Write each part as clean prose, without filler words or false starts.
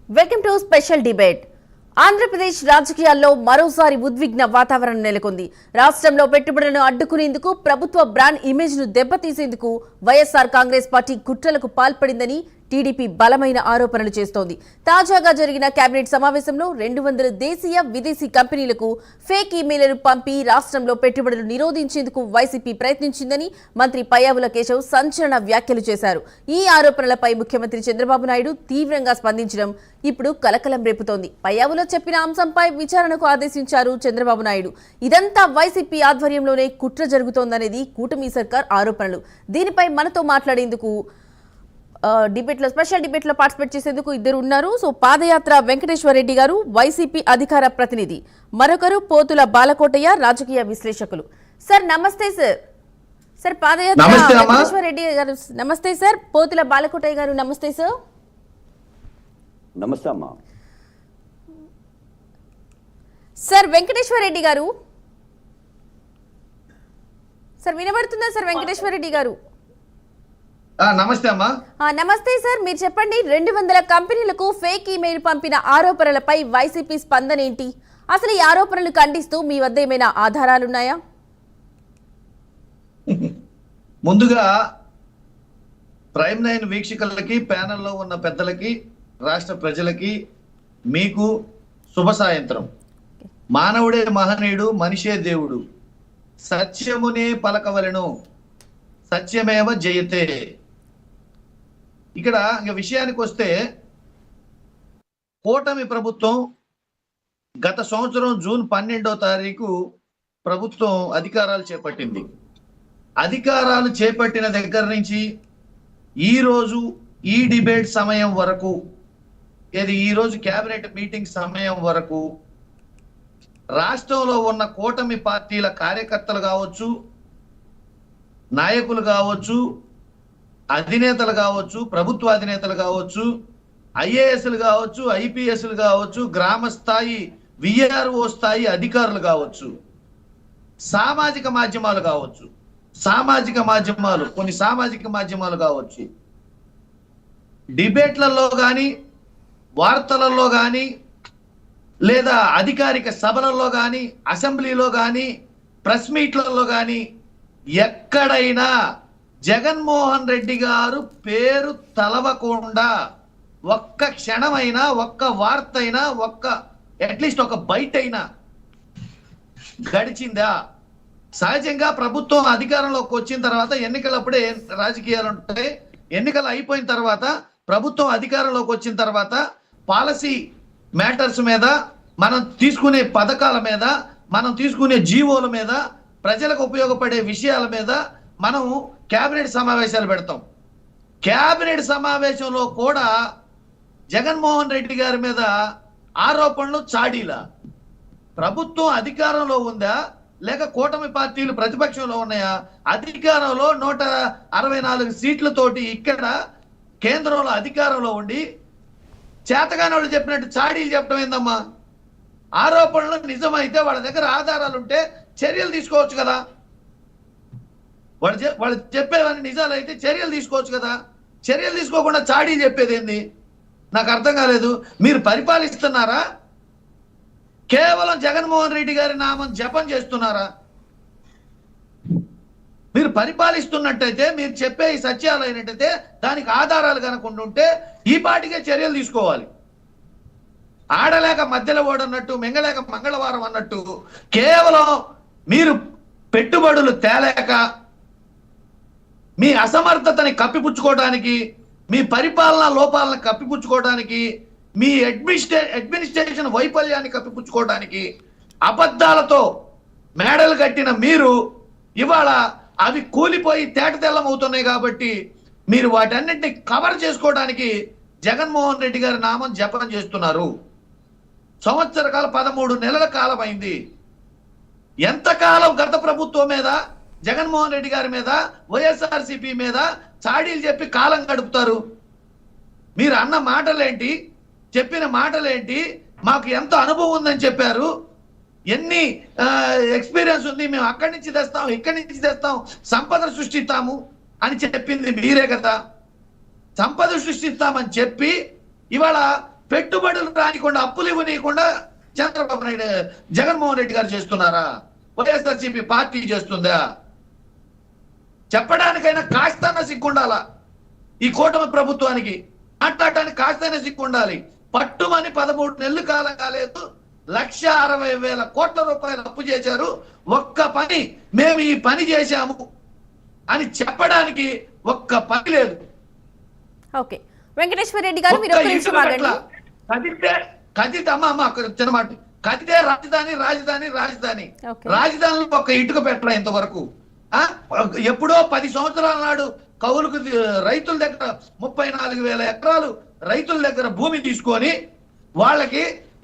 Welcome to special debate. Andhra Pradesh రాజకీయాల్లో మరోసారి ఉద్విగ్న వాతావరణం నెలకొంది. రాష్ట్రంలో పెట్టుబడులను అడ్డుకునేందుకు, ప్రభుత్వ బ్రాండ్ ఇమేజ్ ను దెబ్బతీసేందుకు వైఎస్ఆర్ కాంగ్రెస్ పార్టీ కుట్రలకు పాల్పడిందని టీడీపీ బలమైన ఆరోపణలు చేస్తోంది. తాజాగా జరిగిన కేబినెట్ సమావేశంలో 200 దేశీయ, విదేశీ కంపెనీలకు ఫేక్ ఈమెయిల్లను పంపి రాష్ట్రంలో పెట్టుబడులు నిరోధించేందుకు వైసీపీ ప్రయత్నించిందని మంత్రి పయ్యావుల కేశవ్ సంచలన వ్యాఖ్యలు చేశారు. ఈ ఆరోపణలపై ముఖ్యమంత్రి చంద్రబాబు నాయుడు తీవ్రంగా స్పందించడం ఇప్పుడు కలకలం రేపుతోంది. పయ్యావుల చెప్పిన అంశంపై విచారణకు ఆదేశించారు చంద్రబాబు నాయుడు. ఇదంతా వైసీపీ ఆధ్వర్యంలోనే కుట్ర జరుగుతోందనేది కూటమి సర్కార్ ఆరోపణలు. దీనిపై మనతో మాట్లాడేందుకు స్పెషల్ డిబేట్ లో పార్టిసిపేట్ చేసేందుకు ఇద్దరు ఉన్నారు. సో పాదయాత్ర వెంకటేశ్వర రెడ్డి గారు, వైసీపీ అధికార ప్రతినిధి, మరొకరు పోతుల బాలకోటయ్య, రాజకీయ విశ్లేషకులు. సార్ నమస్తే. సార్ పాదయాత్ర వెంకటేశ్వర రెడ్డి గారు నమస్తే. సార్ పోతుల బాలకోటయ్య గారు నమస్తే. సార్ నమస్తే అమ్మా. సార్ వెంకటేశ్వర రెడ్డి గారు, సార్ వినబడుతుందా? సార్ వెంకటేశ్వర రెడ్డి గారు నమస్తే అమ్మా. నమస్తే సార్, మీరు చెప్పండి. 200 కంపెనీలకు ఫేక్ ఈమెయిల్ పంపిన ఆరోపణలపై వైసీపీ స్పందన ఏంటి? అసలు ఈ ఆరోపణలు ఖండిస్తూ మీ వద్ద ఏమైనా ఆధారాలున్నాయా? ముందుగా ప్రైమ్9 వీక్షకులకి, ప్యానెల్లో ఉన్న పెద్దలకి, రాష్ట్ర ప్రజలకి, మీకు శుభ సాయంత్రం. మానవుడే మహనీయుడు, మనిషే దేవుడు, సత్యమునే పలకవలెను, సత్యమేవ జయతే. ఇక్కడ విషయానికి వస్తే, కూటమి ప్రభుత్వం గత సంవత్సరం జూన్ 12వ తారీఖు ప్రభుత్వం అధికారాలు చేపట్టింది. అధికారాలు చేపట్టిన దగ్గర నుంచి ఈ రోజు ఈ డిబేట్ సమయం వరకు, ఈ రోజు కేబినెట్ మీటింగ్ సమయం వరకు రాష్ట్రంలో ఉన్న కూటమి పార్టీల కార్యకర్తలు కావచ్చు, నాయకులు కావచ్చు, అధినేతలు కావచ్చు, ప్రభుత్వ అధినేతలు కావచ్చు, ఐఏఎస్లు కావచ్చు, ఐపీఎస్లు కావచ్చు, గ్రామ స్థాయి విఆర్ఓ స్థాయి అధికారులు కావచ్చు, సామాజిక మాధ్యమాలు కావచ్చు, కొన్ని సామాజిక మాధ్యమాలు కావచ్చు, డిబేట్లలో కానీ, వార్తలలో కానీ, లేదా అధికారిక సభలలో కానీ, అసెంబ్లీలో కానీ, ప్రెస్ మీట్లలో కానీ ఎక్కడైనా జగన్మోహన్ రెడ్డి గారు పేరు తలవకుండా ఒక్క క్షణమైనా, ఒక్క వార్త అయినా, అట్లీస్ట్ ఒక బయట అయినా గడిచిందా? సహజంగా ప్రభుత్వం అధికారంలోకి వచ్చిన తర్వాత ఎన్నికలప్పుడే రాజకీయాలు ఉంటాయి. ఎన్నికలు అయిపోయిన తర్వాత, ప్రభుత్వం అధికారంలోకి వచ్చిన తర్వాత పాలసీ మ్యాటర్స్ మీద, మనం తీసుకునే పథకాల మీద, మనం తీసుకునే జీవోల మీద, ప్రజలకు ఉపయోగపడే విషయాల మీద మనం కేబినెట్ సమావేశాలు పెడతాం. కేబినెట్ సమావేశంలో కూడా జగన్మోహన్ రెడ్డి గారి మీద ఆరోపణలు చాడీలా? ప్రభుత్వం అధికారంలో ఉందా, లేక కూటమి పార్టీలు ప్రతిపక్షంలో ఉన్నాయా? అధికారంలో 164 సీట్లతోటి ఇక్కడ కేంద్రంలో అధికారంలో ఉండి చేతగాని వాళ్ళు చెప్పినట్టు చాడీలు చెప్పడం ఏందమ్మా? ఆరోపణలు నిజమైతే వాళ్ళ దగ్గర ఆధారాలు ఉంటే చర్యలు తీసుకోవచ్చు కదా. వాళ్ళు చెప్పేవన్నీ నిజాలైతే చర్యలు తీసుకోవచ్చు కదా. చర్యలు తీసుకోకుండా చాడీ చెప్పేది ఏంది? నాకు అర్థం కాలేదు. మీరు పరిపాలిస్తున్నారా, కేవలం జగన్మోహన్ రెడ్డి గారి నామం జపం చేస్తున్నారా? మీరు పరిపాలిస్తున్నట్టయితే, మీరు చెప్పే ఈ సత్యాలు అయినట్టయితే, దానికి ఆధారాలు కనుక ఉంటే ఈ పాటికే చర్యలు తీసుకోవాలి. ఆడలేక మధ్యలో ఓడన్నట్టు, మింగలేక మంగళవారం అన్నట్టు కేవలం మీరు పెట్టుబడులు తేలేక, మీ అసమర్థతని కప్పిపుచ్చుకోవడానికి, మీ పరిపాలనా లోపాలను కప్పిపుచ్చుకోవడానికి, మీ అడ్మినిస్ట్రేషన్ వైఫల్యాన్ని కప్పిపుచ్చుకోవడానికి అబద్ధాలతో మేడలు కట్టిన మీరు ఇవాళ అవి కూలిపోయి తేటతెల్లం అవుతున్నాయి. కాబట్టి మీరు వాటన్నిటిని కవర్ చేసుకోవడానికి జగన్మోహన్ రెడ్డి గారి నామం జపం చేస్తున్నారు. సంవత్సర కాలం, 13 నెలల కాలం అయింది. ఎంతకాలం గత ప్రభుత్వం మీద, జగన్మోహన్ రెడ్డి గారి మీద, వైఎస్ఆర్సీపీ మీద చాడీలు చెప్పి కాలం గడుపుతారు? మీరు అన్న మాటలేంటి, చెప్పిన మాటలేంటి, మాకు ఎంత అనుభవం ఉందని చెప్పారు, ఎన్ని ఎక్స్పీరియన్స్ ఉంది, మేము అక్కడి నుంచి తెస్తాం, ఇక్కడి నుంచి తెస్తాం, సంపద సృష్టిస్తాము అని చెప్పింది మీరే కదా. సంపద సృష్టిస్తామని చెప్పి ఇవాళ పెట్టుబడులు రానికుండా అప్పులు ఇవ్వనీయకుండా చంద్రబాబు నాయుడు జగన్మోహన్ రెడ్డి గారు చేస్తున్నారా? వైఎస్ఆర్సీపీ పార్టీ చేస్తుందా? చెప్పడానికైనా కాస్తన్నా సిగ్గుండాలా ఈ కూటమి ప్రభుత్వానికి? మాట్లాడటానికి కాస్తైనా సిగ్గుండాలి. పట్టుమని 13 నెలలు కాలం కాలేదు, 1,60,000 కోట్ల రూపాయలు అప్పు చేశారు. ఒక్క పని మేము ఈ పని చేశాము అని చెప్పడానికి ఒక్క పని లేదు. ఓకే, వెంకటేశ్వర రెడ్డి గారు మీరు ఒక్క నిమిషం ఆగండి. కదితే అమ్మ చిన్న మాట, కదితే రాజధాని రాజధాని రాజధాని Okay. రాజధానిలో ఒక్క ఇటుక పెట్టరా ఇంతవరకు? ఎప్పుడో 10 సంవత్సరాల నాడు కౌలుకు రైతుల దగ్గర 34,000 ఎకరాలు రైతుల దగ్గర భూమి తీసుకొని వాళ్ళకి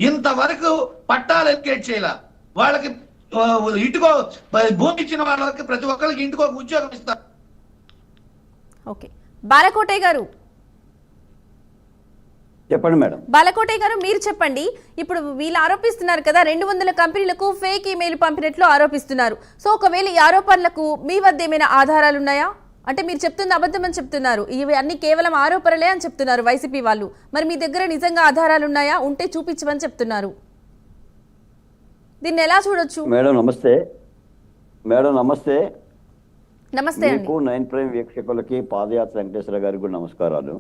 ఇంతవరకు పట్టాలు ఎలికేట్ చేయాల. వాళ్ళకి ఇటుకో భూమి ఇచ్చిన వాళ్ళకి ప్రతి ఒక్కరికి ఇంటికి ఒక ఉద్యోగం ఇస్తారు. ఓకే, బాలకోటయ్య గారు చెప్పండి మేడం. బాలకోటయ్య గారు మీరు చెప్పండి. ఇప్పుడు వీళ్ళు ఆరోపిస్తున్నారు కదా 200 కంపెనీలకు ఫేక్ ఈమెయిల్ పంపినట్లు ఆరోపిస్తున్నారు. సో ఒకవేళ ఈ ఆరోపణలకు మీ వద్ద ఏమైనా ఆధారాలు ఉన్నాయా? అంటే మీరు చెప్తుంది అబద్ధం అని చెప్తున్నారు, ఇవి అన్ని కేవలం ఆరోపణలే అని చెప్తున్నారు వైసీపీ వాళ్ళు. మరి మీ దగ్గర నిజంగా ఆధారాలు ఉన్నాయా? ఉంటే చూపించమని చెప్తున్నారు. దీన్ని ఎలా చూడొచ్చు? మేడం నమస్తే. మేడం నమస్తే. నమస్తే అండి. మీకు 9 ప్రైమ్ వీక్షకులకి పాదయాత్ర వెంకటేశ్వర గారికి కూడా నమస్కారాలు.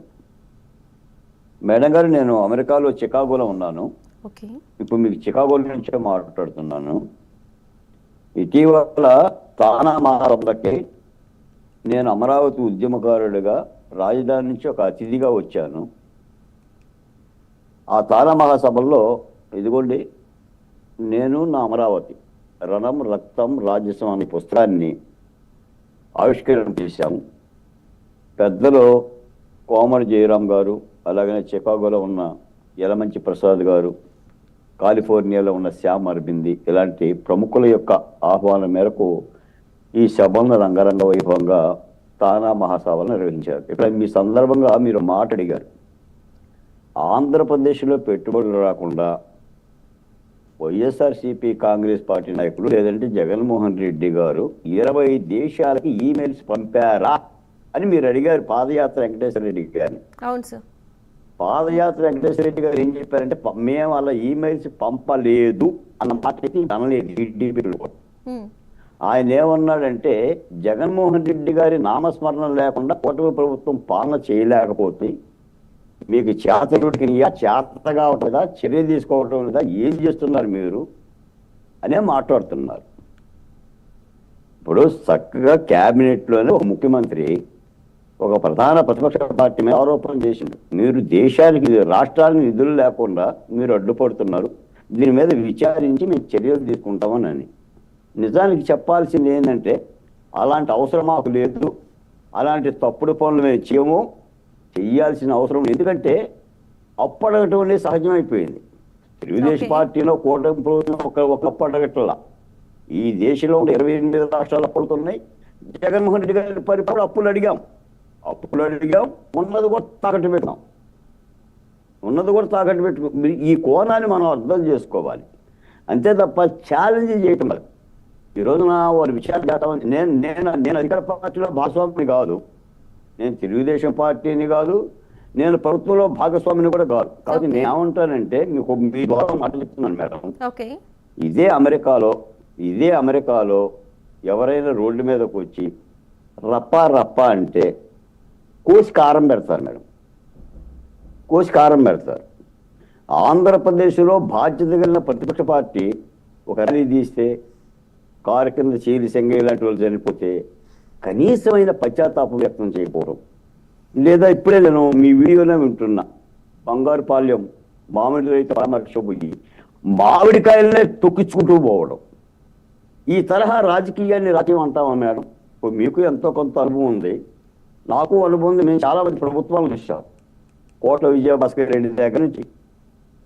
మేడం గారు, నేను అమెరికాలో చికాగోలో ఉన్నాను. ఓకే, ఇప్పుడు మీకు చికాగో నుంచే మాట్లాడుతున్నాను. ఇటీవల తానా మహాసభలకి నేను అమరావతి ఉద్యమకారుడిగా రాజధాని నుంచి ఒక అతిథిగా వచ్చాను. ఆ తానా మహాసభల్లో ఇదిగోండి నేను నా అమరావతి రణం రక్తం రాజసం అనే పుస్తకాన్ని ఆవిష్కరణ చేశాము. పెద్దలు కోమటి జయరాం గారు, అలాగనే చికాగోలో ఉన్న యలమంచి ప్రసాద్ గారు, కాలిఫోర్నియాలో ఉన్న శ్యామ్ అరబింది, ఇలాంటి ప్రముఖుల యొక్క ఆహ్వానం మేరకు ఈ సభలను రంగరంగ వైభవంగా తానా మహాసభలు నిర్వహించారు. ఇక్కడ మీ సందర్భంగా మీరు మాట అడిగారు. ఆంధ్రప్రదేశ్లో పెట్టుబడులు రాకుండా వైఎస్ఆర్సీపీ కాంగ్రెస్ పార్టీ నాయకులు లేదంటే జగన్మోహన్ రెడ్డి గారు 20 దేశాలకి ఈమెయిల్స్ పంపారా అని మీరు అడిగారు పాదయాత్ర వెంకటేశ్వర రెడ్డి గారిని. అవును సార్. పాదయాత్ర వెంకటేశ్వర రెడ్డి గారు ఏం చెప్పారంటే మేము అలా ఈమెయిల్స్ పంపలేదు అన్న మాట అయితే అనలేదు. ఆయన ఏమన్నాడంటే జగన్మోహన్ రెడ్డి గారి నామస్మరణ లేకుండా కూటమి ప్రభుత్వం పాలన చేయలేకపోతే మీకు చేతనుడికి చేతగా ఉంటుందా, చర్య తీసుకోవటం లేదా, ఏం చేస్తున్నారు మీరు అనే మాట్లాడుతున్నారు. ఇప్పుడు చక్కగా క్యాబినెట్లోనే ఒక ముఖ్యమంత్రి ఒక ప్రధాన ప్రతిపక్ష పార్టీ మీద ఆరోపణ చేసిండు. మీరు దేశానికి రాష్ట్రానికి నిధులు లేకుండా మీరు అడ్డుపడుతున్నారు, దీని మీద విచారించి మేము చర్యలు తీసుకుంటామని. నిజానికి చెప్పాల్సింది ఏంటంటే అలాంటి అవసరం మాకు లేదు, అలాంటి తప్పుడు పనులు మేము చేయము, చెయ్యాల్సిన అవసరం. ఎందుకంటే అప్పడగటం అనేది సహజమైపోయింది. తెలుగుదేశం పార్టీలో కూటమి ప్రభుత్వం ఒక అప్పడగట్ల ఈ దేశంలో 28 రాష్ట్రాలు అప్పుడుతున్నాయి. జగన్మోహన్ రెడ్డి గారి పరిపాలన అప్పులు అడిగాం, ఉన్నది కూడా తాకట్టు పెట్టుకో. ఈ కోణాన్ని మనం అర్థం చేసుకోవాలి. అంతే తప్ప ఛాలెంజ్ చేయటం లేదు. ఈ రోజున వారి విషయాలు దాటం. నేను అధికార పార్టీలో భాగస్వామిని కాదు, నేను తెలుగుదేశం పార్టీని కాదు, నేను ప్రభుత్వంలో భాగస్వామిని కూడా కాదు. కాబట్టి నేను ఏమంటానంటే మీకు మీ ద్వారా మాట చెప్తున్నాను మేడం. ఇదే అమెరికాలో ఎవరైనా రోడ్డు మీదకి వచ్చి రప్ప అంటే కోసి కారం పెడతారు మేడం, ఆంధ్రప్రదేశ్లో బాధ్యత కలిగిన ప్రతిపక్ష పార్టీ ఒక ర్యాలీ తీస్తే కారు కింద చీలి సెంగ ఇలాంటి వాళ్ళు చనిపోతే కనీసమైన పశ్చాత్తాపం వ్యక్తం చేయకపోవడం, లేదా ఇప్పుడే నేను మీ వీడియోనే వింటున్నా బంగారుపాలెం మామిడి రైతు పరామర్శ పోయి మామిడికాయలనే తొక్కించుకుంటూ పోవడం. ఈ తరహా రాజకీయాన్ని రాజ్యం అంటామా మేడం? మీకు ఎంతో కొంత అనుభవం ఉంది, నాకు అనుభవం ఉంది. మేము చాలామంది ప్రభుత్వాలు చూసాం. కోట్ల విజయభాస్కర్ రెడ్డి దగ్గర నుంచి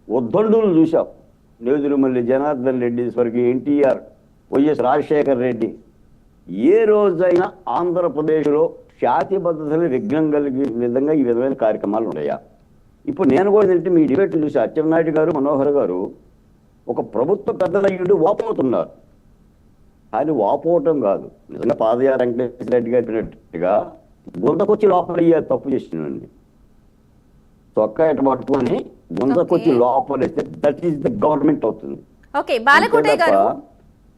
ఉద్దండులు చూసాం. నేదురుమల్లి జనార్దన్ రెడ్డి, స్వర్గీయ ఎన్టీఆర్, వైఎస్ రాజశేఖర్ రెడ్డి. ఏ రోజైనా ఆంధ్రప్రదేశ్లో శాంతిభద్రతలు విఘ్నం కలిగే విధంగా ఈ విధమైన కార్యక్రమాలు ఉన్నాయా? ఇప్పుడు నేను కూడా ఏంటంటే మీ డిబేట్లు చూసి అచ్చెన్నాయుడు గారు, మనోహర్ గారు ఒక ప్రభుత్వ పెద్దలయ్యుడు వాపోతున్నారు. కానీ వాపోవటం కాదు, నిజంగా పాదయాత్ర వెంకటేశ్వర రెడ్డి గారు చెప్పినట్టుగా గుంతకొచ్చి లోపల తప్పు చేసినండి. చొక్కా ఎట పట్టుకొని గుంతకొచ్చి లోపలేస్తే దట్ ఈస్ ద గవర్నమెంట్ అవుతుంది. ఓకే బాలకోటయ్య గారు,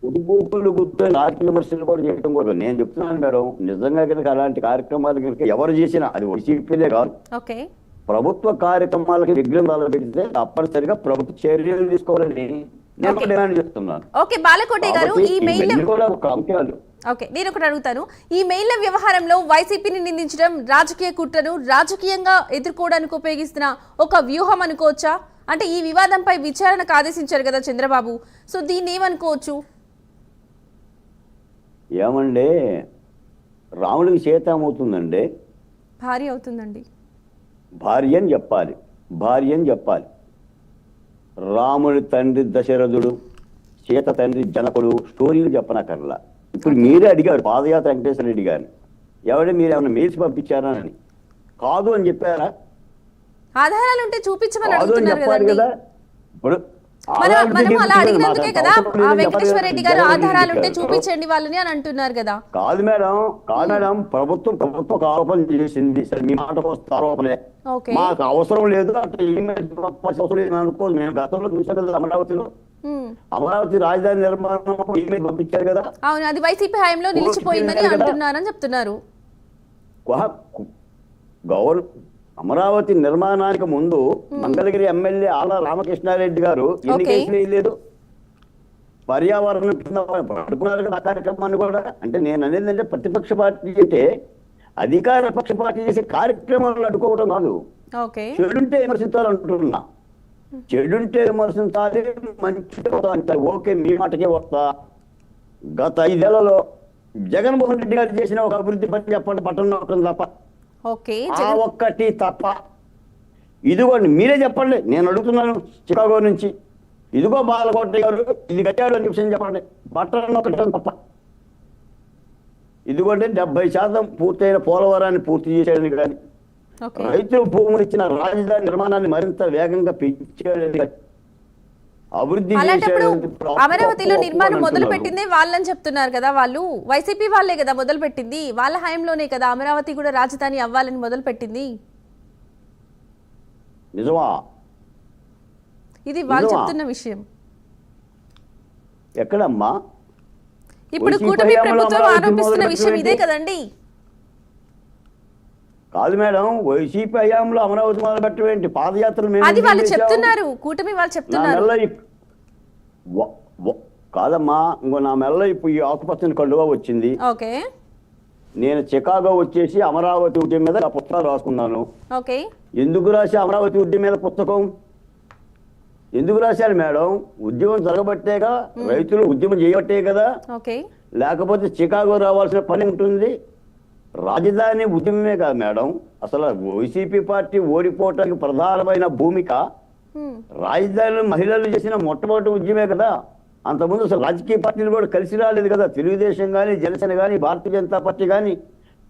ఉడుగులు గుర్తు నాటి విమర్శలు కూడా చేయడం కూడా నేను చెప్తున్నాను మేడం. నిజంగా కనుక అలాంటి కార్యక్రమాలు కనుక ఎవరు చేసినా అది వైసీపీలే కాదు, ఓకే ప్రభుత్వ కార్యక్రమాలకి విఘ్నం పెడితే తప్పనిసరిగా ప్రభుత్వ చర్యలు తీసుకోవాలని నేను Okay. డిమాండ్ చేస్తున్నాను. ఓకే బాలకోటయ్య గారు, ఈ మెయిల్ ఇవన్నీ కూడా ఒక అంశాలు. ఓకే నేను ఒకటి అడుగుతాను. ఈ మెయిల్ల వ్యవహారంలో వైసీపీని నిందించడం రాజకీయ కుట్రను రాజకీయంగా ఎదుర్కోవడానికి ఉపయోగిస్తున్న ఒక వ్యూహం అనుకోవచ్చా? అంటే ఈ వివాదంపై విచారణకు ఆదేశించారు కదా చంద్రబాబు, సో దీన్ని ఏమనుకోవచ్చు? ఏమండే రాముడికి చేతమవుతుందండి, భారీ అవుతుందండి. భార్య అని చెప్పాలి, భార్య అని చెప్పాలి. రాముడి తండ్రి దశరథుడు, సీత తండ్రి జనకుడు స్టోరీలు చెప్పనక్కర్లా. ఇప్పుడు మీరే అడిగారు పాదయాత్ర వెంకటేశ్వర రెడ్డి గారిని, ఎవడే మీరు ఏమైనా మెయిల్స్ పంపించారా అని. కాదు అని చెప్పారా? ఆధారాలు ఉంటే చూపించమని కాదు అని అడుగుతున్నారు చెప్పాలి కదండి. కదా. ఇప్పుడు మనం అలా అడిగినందుకే కదా ఆ వెంకటేశ్వర రెడ్డి గారు ఆధారాలు ఉంటే చెప్పారు. చూపించండి వాళ్ళని అని అంటున్నారు కదా. కాదు మేడం, కాదు మేడం, ప్రభుత్వం ఒక ఆరోపణ చేసింది. సరే మీ మాట వస్తే ఆరోపణే, ఓకే మాకు అవసరం లేదు అట్లా అవసరం లేదు అనుకో. మేము గతంలో చూసాం కదా అమరావతిలో, అమరావతి రాజధాని నిర్మాణం ఈమెయిల్ పంపించారు కదా. అవును, అది వైసీపీ హయాంలో నిలిచిపోయిందని అంటున్నారని చెప్తున్నారు. అమరావతి నిర్మాణానికి ముందు మంగళగిరి ఎమ్మెల్యే ఆల రామకృష్ణారెడ్డి గారు ఎన్ని Okay. కేసులు వేయలేదు? పర్యావరణం కింద పడుకున్నారు కదా ఆ కార్యక్రమాన్ని కూడా. అంటే నేను అనేది అంటే ప్రతిపక్ష పార్టీ అంటే అధికార పక్ష పార్టీ చేసే కార్యక్రమాలను అడ్డుకోవడం కాదు. ఓకే చెడుంటే విమర్శించాలంటున్నా, చెడుంటే విమర్శించాలి, మంచి అంటారు. ఓకే మీ మాటకే వస్తా. గత 5 ఏళ్లలో జగన్మోహన్ రెడ్డి గారు చేసిన ఒక అభివృద్ధి పని చెప్పండి, పట్టణం తప్ప. ఓకే ఆ ఒక్కటి తప్ప. ఇదిగోండి మీరే చెప్పండి, నేను అడుగుతున్నాను చికాగో నుంచి. ఇదిగో బాలకోట గారు ఇది కట్టాడు అని విషయం చెప్పండి, పట్టణం కట్టడం తప్ప. ఇదిగోండి 70% పూర్తయిన పోలవరాన్ని పూర్తి చేశాడని కానీ, ఓకే రైతులు భూములు ఇచ్చిన రాజధాని నిర్మాణాన్ని మరింత వేగంగా పెంచాడని కానీ, అభివృద్ధి అలాంటప్పుడు చేశాడని అమరావతిలో నిర్మాణం మొదలు అంటున్నారు. పెట్టిందే వాళ్ళని చెప్తున్నారు కదా. వాళ్ళు వైసీపీ వాళ్ళే కదా మొదలు పెట్టింది, వాళ్ళ హయాంలోనే కదా అమరావతి కూడా రాజధాని అవ్వాలని మొదలు పెట్టింది. నిజమా? ఇది వాళ్ళు నిజమా? చెప్తున్న విషయం. ఎక్కడమ్మా? ఇప్పుడు వైసీపీ కూటమి హయాంలో ప్రభుత్వం అమరావతి ఆరోపిస్తున్న మొదలు విషయం ఇదే పెట్టింది. కదండి. కాదు మేడం, వైసీపీ హయాంలో అమరావతి మొదలు పెట్టవేంటి? పాదయాత్రలు మేము అది వాళ్ళు ఎందుకు చేశాం? చెప్తున్నారు, కూటమి వాళ్ళు నా చెప్తున్నారు. మెల్ల కాదమ్మా, ఇంకో నా మెల్ల ఇప్పుడు ఈ ఆకుపచ్చని కండువా వచ్చింది. ఓకే నేను చికాగో వచ్చేసి అమరావతి ఉద్యమం మీద ఆ పుస్తకాలు రాసుకున్నాను. ఓకే ఎందుకు రాసి అమరావతి ఉద్యమం మీద పుస్తకం ఎందుకు రాశారు మేడం? ఉద్యమం జరగబట్టేగా, రైతులు ఉద్యమం చేయబట్టే కదా. ఓకే లేకపోతే చికాగో రావాల్సిన పని ఉంటుంది. రాజధాని ఉద్యమమే కాదు మేడం, అసలు వైసీపీ పార్టీ ఓడిపోవటానికి ప్రధానమైన భూమిక రాజధానిలో మహిళలు చేసిన మొట్టమొదటి ఉద్యమే కదా. అంతకుముందు అసలు రాజకీయ పార్టీలు కూడా కలిసి రాలేదు కదా. తెలుగుదేశం కానీ, జనసేన కానీ, భారతీయ జనతా పార్టీ కానీ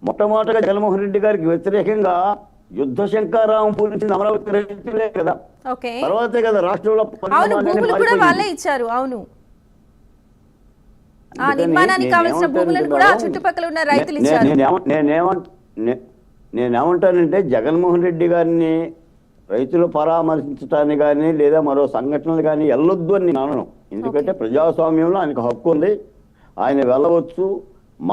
మొట్టమొదటిగా జగన్మోహన్ రెడ్డి గారికి వ్యతిరేకంగా యుద్ధ శంకారావం పూరించింది అమరావతి రైతులే కదా. ఓకే తర్వాతే కదా రాష్ట్రంలో అవును, భూములు కూడా వాళ్ళే ఇచ్చారు. అవును, ఆ నిర్మాణానికి కావాల్సిన భూములను కూడా చుట్టుపక్కల ఉన్న రైతులు ఇచ్చారు. నేనేమంటానంటే జగన్మోహన్ రెడ్డి గారిని రైతులు పరామర్శించడానికి కానీ లేదా మరో సంఘటనలు కానీ వెళ్ళొద్దు అని నేను అనను. ఎందుకంటే ప్రజాస్వామ్యంలో ఆయనకు హక్కు ఉంది, ఆయన వెళ్ళవచ్చు,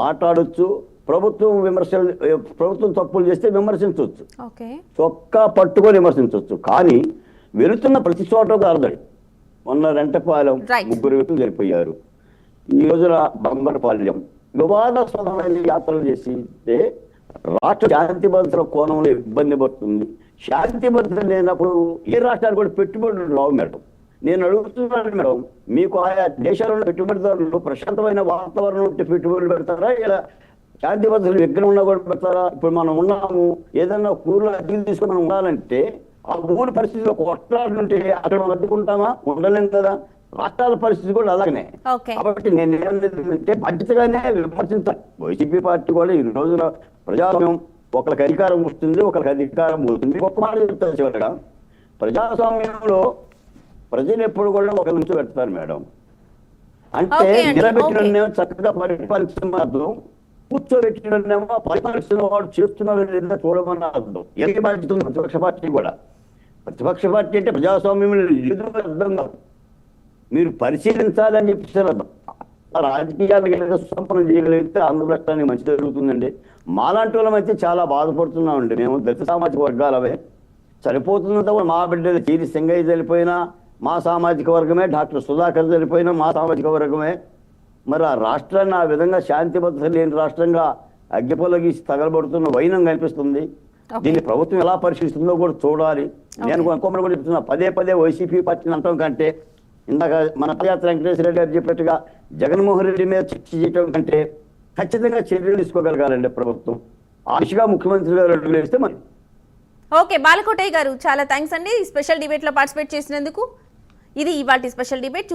మాట్లాడొచ్చు. ప్రభుత్వం తప్పులు చేస్తే విమర్శించవచ్చు, ఓకే చొక్కా పట్టుకొని విమర్శించవచ్చు. కానీ వెళుతున్న ప్రతి చోట ఒక అర్థం. మొన్న రెంటపాలెం Right. 3 వ్యక్తులు చనిపోయారు. ఈ రోజున బంగారుపాలెం వివాదాస్పదమైన యాత్రలు చేస్తే రాష్ట్ర శాంతి భద్రతల కోణంలో ఇబ్బంది పడుతుంది. శాంతి భద్రత లేనప్పుడు ఏ రాష్ట్రాలు కూడా పెట్టుబడులు రావు మేడం. నేను అడుగుతున్నాను మేడం, మీకు ఆయా దేశాలలో పెట్టుబడిదారులు ప్రశాంతమైన వాతావరణం ఉంటే పెట్టుబడులు పెడతారా, ఇలా శాంతి భద్రతలు విఘ్నం ఉన్నా కూడా పెడతారా? ఇప్పుడు మనం ఉన్నాము, ఏదన్నా ఊర్లో అద్దెలు తీసుకొని మనం ఉండాలంటే ఆ ఊరి పరిస్థితిలో కొట్లాటలు ఉంటే అక్కడ మనం అడ్డుకుంటామా? ఉండలేం కదా. రాష్ట్రాల పరిస్థితి కూడా అలాగనే. ఓకే కాబట్టి నేను ఏమంటే బాధ్యతగానే విమర్శించాలి. వైసీపీ పార్టీ కూడా ఈ రోజున ప్రజాస్వామ్యం ఒకరికి అధికారం వస్తుంది, ఒకరికి అధికారం పోతుంది. ఒక మాట చెప్తారు చివరిగా, ప్రజాస్వామ్యంలో ప్రజలు ఎప్పుడు కూడా ఒక నుంచి పెడతారు మేడం. అంటే Okay అండి, నిలబెట్టిన చక్కగా పరిపాలించిన అర్థం, కూర్చోబెట్టినేమో పరిపాలిస్తున్న వాడు చేస్తున్నారు లేదా చూడమన్న అర్థం. ఏ బాధ్యత ఉంది ప్రతిపక్ష పార్టీ కూడా. ప్రతిపక్ష పార్టీ అంటే ప్రజాస్వామ్యంలో లేదు అర్థం కాదు. మీరు పరిశీలించాలని చెప్పి రాజకీయాలు కనుక సుసంపన్నం చేయగలిగితే ఆంధ్రప్రదేశానికి మంచి జరుగుతుందండి. మాలాంటి వాళ్ళం అయితే చాలా బాధపడుతున్నామండి. మేము దళిత సామాజిక వర్గాలవే సరిపోతున్నంత కూడా మా బిడ్డలు చీరి సింగయ్య చనిపోయినా మా సామాజిక వర్గమే, డాక్టర్ సుధాకర్ చనిపోయినా మా సామాజిక వర్గమే. మరి ఆ రాష్ట్రాన్ని ఆ విధంగా శాంతి భద్రత లేని రాష్ట్రంగా అగ్గిపొల గీసి తగలబడుతున్న వైనం కనిపిస్తుంది. దీన్ని ప్రభుత్వం ఎలా పరిశీలిస్తుందో కూడా చూడాలి. నేను ఇంకొకటి కూడా చెప్తున్నా, పదే పదే వైసీపీ పార్టీని అంటాం కంటే ఇందాక మన పాదయాత్ర వెంకటేశ్వర రెడ్డి గారు చెప్పినట్టుగా జగన్మోహన్ రెడ్డి మీద చర్చ చేయడం కంటే ఖచ్చితంగా చర్యలు తీసుకోగలగాలండి ప్రభుత్వం. ఆ దిశగా ముఖ్యమంత్రి గారు అడుగులు వేస్తే మరి. ఓకే బాలకోటయ్య గారు, చాలా థ్యాంక్స్ అండి స్పెషల్ డిబేట్ లో పార్టిసిపేట్ చేసినందుకు. ఇది ఇవాల్టి స్పెషల్ డిబేట్.